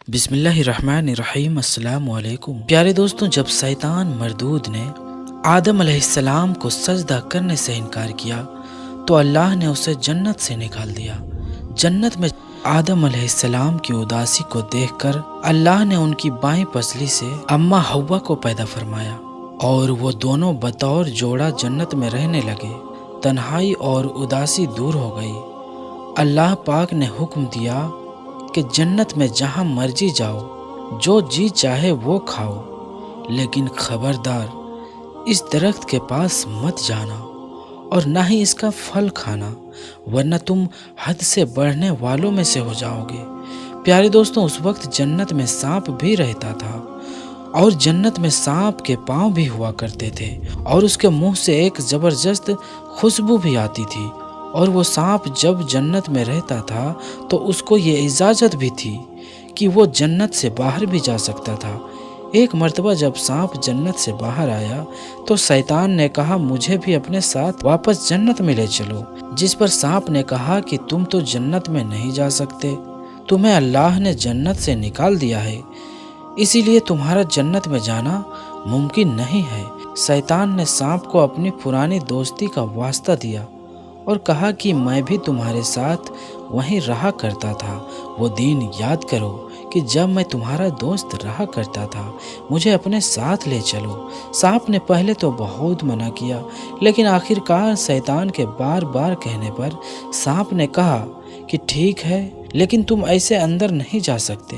بسم اللہ الرحمن الرحیم۔ السلام علیکم پیارے دوستوں، جب شیطان مردود نے آدم علیہ السلام کو سجدہ کرنے سے انکار کیا تو اللہ نے اسے جنت سے نکال دیا۔ جنت میں آدم علیہ السلام کی اداسی کو دیکھ کر اللہ نے ان کی بائیں پسلی سے اماں حوا کو پیدا فرمایا اور وہ دونوں بطور جوڑا جنت میں رہنے لگے۔ تنہائی اور اداسی دور ہو گئی۔ اللہ پاک نے حکم دیا کہ جنت میں جہاں مرضی جاؤ، جو جی چاہے وہ کھاؤ، لیکن خبردار اس درخت کے پاس مت جانا اور نہ ہی اس کا پھل کھانا، ورنہ تم حد سے بڑھنے والوں میں سے ہو جاؤ گے۔ پیارے دوستوں، اس وقت جنت میں سانپ بھی رہتا تھا اور جنت میں سانپ کے پاؤں بھی ہوا کرتے تھے اور اس کے منہ سے ایک زبردست خوشبو بھی آتی تھی، اور وہ سانپ جب جنت میں رہتا تھا تو اس کو یہ اجازت بھی تھی کہ وہ جنت سے باہر بھی جا سکتا تھا۔ ایک مرتبہ جب سانپ جنت سے باہر آیا تو شیطان نے کہا، مجھے بھی اپنے ساتھ واپس جنت میں لے چلو، جس پر سانپ نے کہا کہ تم تو جنت میں نہیں جا سکتے، تمہیں اللہ نے جنت سے نکال دیا ہے، اسی لیے تمہارا جنت میں جانا ممکن نہیں ہے۔ شیطان نے سانپ کو اپنی پرانی دوستی کا واسطہ دیا اور کہا کہ میں بھی تمہارے ساتھ وہیں رہا کرتا تھا، وہ دن یاد کرو کہ جب میں تمہارا دوست رہا کرتا تھا، مجھے اپنے ساتھ لے چلو۔ سانپ نے پہلے تو بہت منع کیا، لیکن آخر کار شیطان کے بار بار کہنے پر سانپ نے کہا کہ ٹھیک ہے، لیکن تم ایسے اندر نہیں جا سکتے،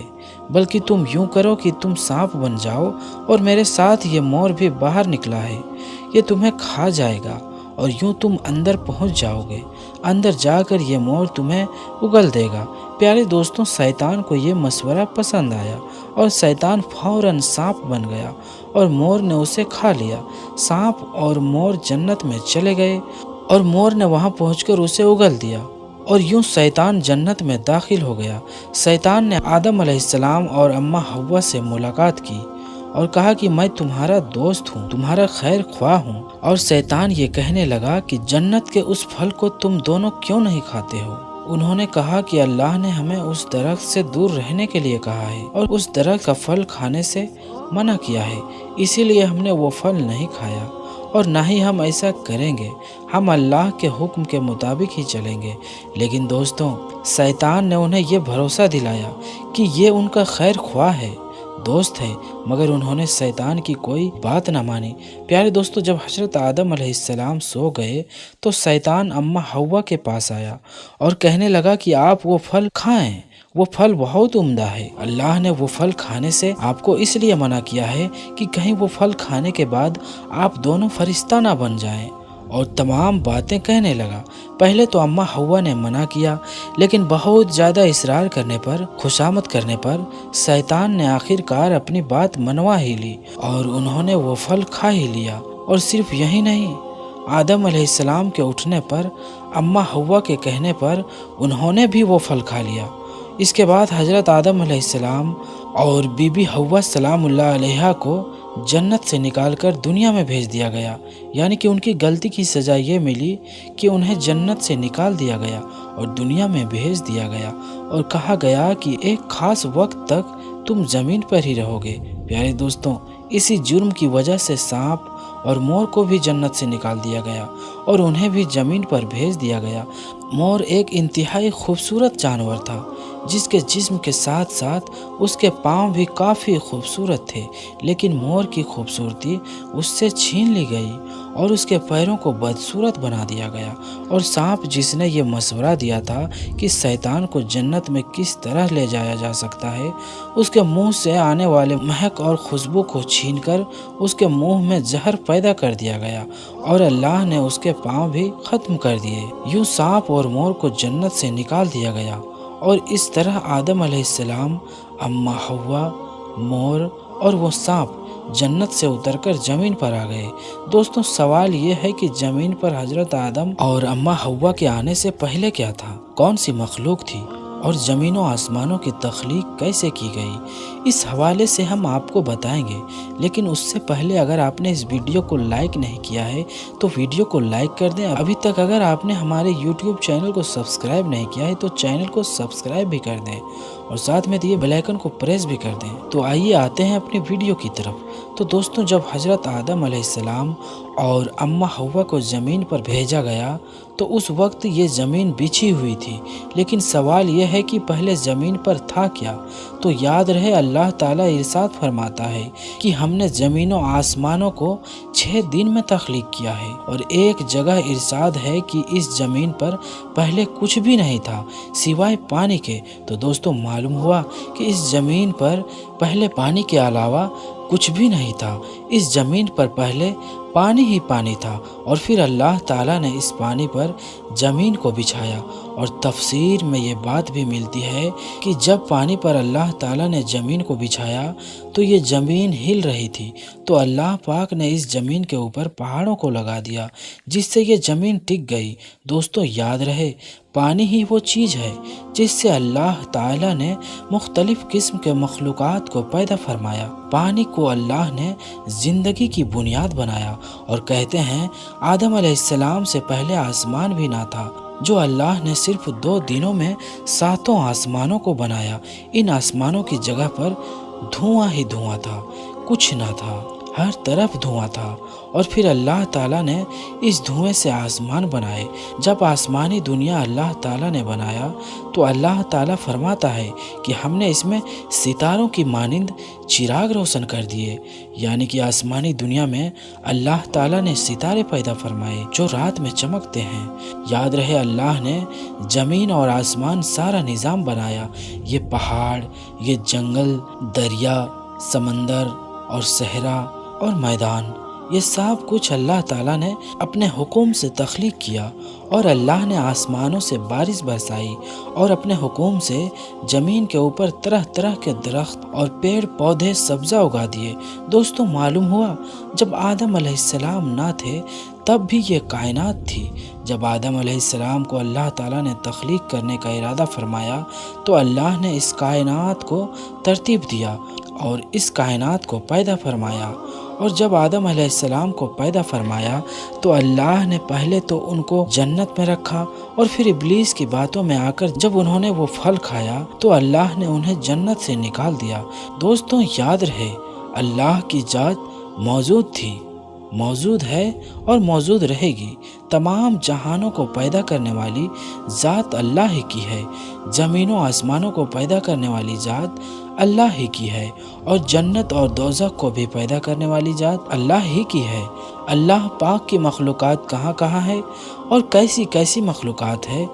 بلکہ تم یوں کرو کہ تم سانپ بن جاؤ اور میرے ساتھ یہ مور بھی باہر نکلا ہے، یہ تمہیں کھا جائے گا اور یوں تم اندر پہنچ جاؤ گے، اندر جا کر یہ مور تمہیں اگل دے گا۔ پیارے دوستوں، شیطان کو یہ مشورہ پسند آیا اور شیطان فوراً سانپ بن گیا اور مور نے اسے کھا لیا۔ سانپ اور مور جنت میں چلے گئے اور مور نے وہاں پہنچ کر اسے اگل دیا اور یوں شیطان جنت میں داخل ہو گیا۔ شیطان نے آدم علیہ السلام اور اماں حوا سے ملاقات کی اور کہا کہ میں تمہارا دوست ہوں، تمہارا خیر خواہ ہوں، اور شیطان یہ کہنے لگا کہ جنت کے اس پھل کو تم دونوں کیوں نہیں کھاتے ہو؟ انہوں نے کہا کہ اللہ نے ہمیں اس درخت سے دور رہنے کے لیے کہا ہے اور اس درخت کا پھل کھانے سے منع کیا ہے، اسی لیے ہم نے وہ پھل نہیں کھایا اور نہ ہی ہم ایسا کریں گے، ہم اللہ کے حکم کے مطابق ہی چلیں گے۔ لیکن دوستوں، شیطان نے انہیں یہ بھروسہ دلایا کہ یہ ان کا خیر خواہ ہے، دوست ہے، مگر انہوں نے شیطان کی کوئی بات نہ مانی۔ پیارے دوستو، جب حضرت آدم علیہ السلام سو گئے تو شیطان اماں حوا کے پاس آیا اور کہنے لگا کہ آپ وہ پھل کھائیں، وہ پھل بہت عمدہ ہے، اللہ نے وہ پھل کھانے سے آپ کو اس لیے منع کیا ہے کہ کہیں وہ پھل کھانے کے بعد آپ دونوں فرشتہ نہ بن جائیں، اور تمام باتیں کہنے لگا۔ پہلے تو اماں حوا نے منع کیا، لیکن بہت زیادہ اصرار کرنے پر، خوشامد کرنے پر شیطان نے آخر کار اپنی بات منوا ہی لی اور انہوں نے وہ پھل کھا ہی لیا۔ اور صرف یہی نہیں، آدم علیہ السلام کے اٹھنے پر، اماں حوا کے کہنے پر انہوں نے بھی وہ پھل کھا لیا۔ اس کے بعد حضرت آدم علیہ السلام اور بی بی حوا سلام اللہ علیہا کو جنت سے نکال کر دنیا میں بھیج دیا گیا، یعنی کہ ان کی غلطی کی سزا یہ ملی کہ انہیں جنت سے نکال دیا گیا اور دنیا میں بھیج دیا گیا اور کہا گیا کہ ایک خاص وقت تک تم زمین پر ہی رہو گے۔ پیارے دوستوں، اسی جرم کی وجہ سے سانپ اور مور کو بھی جنت سے نکال دیا گیا اور انہیں بھی زمین پر بھیج دیا گیا۔ مور ایک انتہائی خوبصورت جانور تھا، جس کے جسم کے ساتھ ساتھ اس کے پاؤں بھی کافی خوبصورت تھے، لیکن مور کی خوبصورتی اس سے چھین لی گئی اور اس کے پیروں کو بدصورت بنا دیا گیا۔ اور سانپ، جس نے یہ مشورہ دیا تھا کہ شیطان کو جنت میں کس طرح لے جایا جا سکتا ہے، اس کے منہ سے آنے والے مہک اور خوشبو کو چھین کر اس کے منہ میں زہر پیدا کر دیا گیا اور اللہ نے اس کے پاؤں بھی ختم کر دیے۔ یوں سانپ اور مور کو جنت سے نکال دیا گیا اور اس طرح آدم علیہ السلام، اماں حوا، مور اور وہ سانپ جنت سے اتر کر زمین پر آ گئے۔ دوستوں، سوال یہ ہے کہ زمین پر حضرت آدم اور اماں حوا کے آنے سے پہلے کیا تھا؟ کون سی مخلوق تھی؟ اور زمین و آسمانوں کی تخلیق کیسے کی گئی، اس حوالے سے ہم آپ کو بتائیں گے۔ لیکن اس سے پہلے اگر آپ نے اس ویڈیو کو لائک نہیں کیا ہے تو ویڈیو کو لائک کر دیں۔ ابھی تک اگر آپ نے ہمارے یوٹیوب چینل کو سبسکرائب نہیں کیا ہے تو چینل کو سبسکرائب بھی کر دیں اور ساتھ میں دیے بیل آئیکن کو پریس بھی کر دیں۔ تو آئیے آتے ہیں اپنی ویڈیو کی طرف۔ تو دوستوں، جب حضرت آدم علیہ السلام اور اماں حوا کو زمین پر بھیجا گیا تو اس وقت یہ زمین بچھی ہوئی تھی، لیکن سوال یہ ہے کہ پہلے زمین پر تھا کیا؟ تو یاد رہے اللہ تعالیٰ ارشاد فرماتا ہے کہ ہم نے زمین و آسمانوں کو 6 دن میں تخلیق کیا ہے، اور ایک جگہ ارشاد ہے کہ اس زمین پر پہلے کچھ بھی نہیں تھا سوائے پانی کے۔ تو دوستوں، معلوم ہوا کہ اس زمین پر پہلے پانی کے علاوہ کچھ بھی نہیں تھا، اس زمین پر پہلے پانی ہی پانی تھا، اور پھر اللہ تعالیٰ نے اس پانی پر زمین کو بچھایا۔ اور تفسیر میں یہ بات بھی ملتی ہے کہ جب پانی پر اللہ تعالیٰ نے زمین کو بچھایا تو یہ زمین ہل رہی تھی، تو اللہ پاک نے اس زمین کے اوپر پہاڑوں کو لگا دیا جس سے یہ زمین ٹک گئی۔ دوستوں، یاد رہے پانی ہی وہ چیز ہے جس سے اللہ تعالیٰ نے مختلف قسم کے مخلوقات کو پیدا فرمایا۔ پانی کو اللہ نے زندگی کی بنیاد بنایا، اور کہتے ہیں آدم علیہ السلام سے پہلے آسمان بھی نہ تھا، جو اللہ نے صرف 2 دنوں میں 7 آسمانوں کو بنایا۔ ان آسمانوں کی جگہ پر دھواں ہی دھواں تھا، کچھ نہ تھا، ہر طرف دھواں تھا، اور پھر اللہ تعالیٰ نے اس دھوئیں سے آسمان بنائے۔ جب آسمانی دنیا اللہ تعالیٰ نے بنایا تو اللہ تعالیٰ فرماتا ہے کہ ہم نے اس میں ستاروں کی مانند چراغ روشن کر دیے، یعنی کہ آسمانی دنیا میں اللہ تعالیٰ نے ستارے پیدا فرمائے جو رات میں چمکتے ہیں۔ یاد رہے اللہ نے زمین اور آسمان سارا نظام بنایا، یہ پہاڑ، یہ جنگل، دریا، سمندر اور صحرا اور میدان، یہ سب کچھ اللہ تعالیٰ نے اپنے حکم سے تخلیق کیا، اور اللہ نے آسمانوں سے بارش برسائی، اور اپنے حکم سے زمین کے اوپر طرح طرح کے درخت اور پیڑ پودے سبزہ اگا دیے۔ دوستوں، معلوم ہوا جب آدم علیہ السلام نہ تھے تب بھی یہ کائنات تھی۔ جب آدم علیہ السلام کو اللہ تعالیٰ نے تخلیق کرنے کا ارادہ فرمایا تو اللہ نے اس کائنات کو ترتیب دیا اور اس کائنات کو پیدا فرمایا۔ اور جب آدم علیہ السلام کو پیدا فرمایا تو اللہ نے پہلے تو ان کو جنت میں رکھا، اور پھر ابلیس کی باتوں میں آ کر جب انہوں نے وہ پھل کھایا تو اللہ نے انہیں جنت سے نکال دیا۔ دوستوں، یاد رہے اللہ کی ذات موجود تھی، موجود ہے اور موجود رہے گی۔ تمام جہانوں کو پیدا کرنے والی ذات اللہ ہی کی ہے، زمین و آسمانوں کو پیدا کرنے والی ذات اللہ ہی کی ہے، اور جنت اور دوزخ کو بھی پیدا کرنے والی ذات اللہ ہی کی ہے۔ اللہ پاک کی مخلوقات کہاں کہاں ہے اور کیسی کیسی مخلوقات ہے،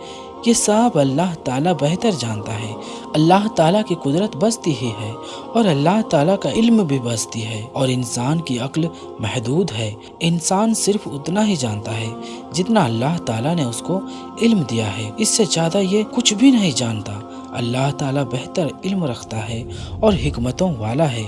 یہ سب اللہ تعالیٰ بہتر جانتا ہے۔ اللہ تعالیٰ کی قدرت بستی ہی ہے، اور اللہ تعالیٰ کا علم بھی بستی ہے، اور انسان کی عقل محدود ہے۔ انسان صرف اتنا ہی جانتا ہے جتنا اللہ تعالیٰ نے اس کو علم دیا ہے، اس سے زیادہ یہ کچھ بھی نہیں جانتا۔ اللہ تعالیٰ بہتر علم رکھتا ہے اور حکمتوں والا ہے۔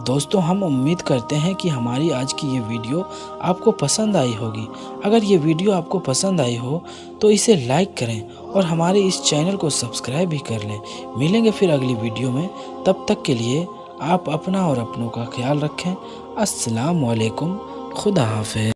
دوستوں، ہم امید کرتے ہیں کہ ہماری آج کی یہ ویڈیو آپ کو پسند آئی ہوگی۔ اگر یہ ویڈیو آپ کو پسند آئی ہو تو اسے لائک کریں اور ہمارے اس چینل کو سبسکرائب بھی کر لیں۔ ملیں گے پھر اگلی ویڈیو میں، تب تک کے لیے آپ اپنا اور اپنوں کا خیال رکھیں۔ السلام علیکم، خدا حافظ۔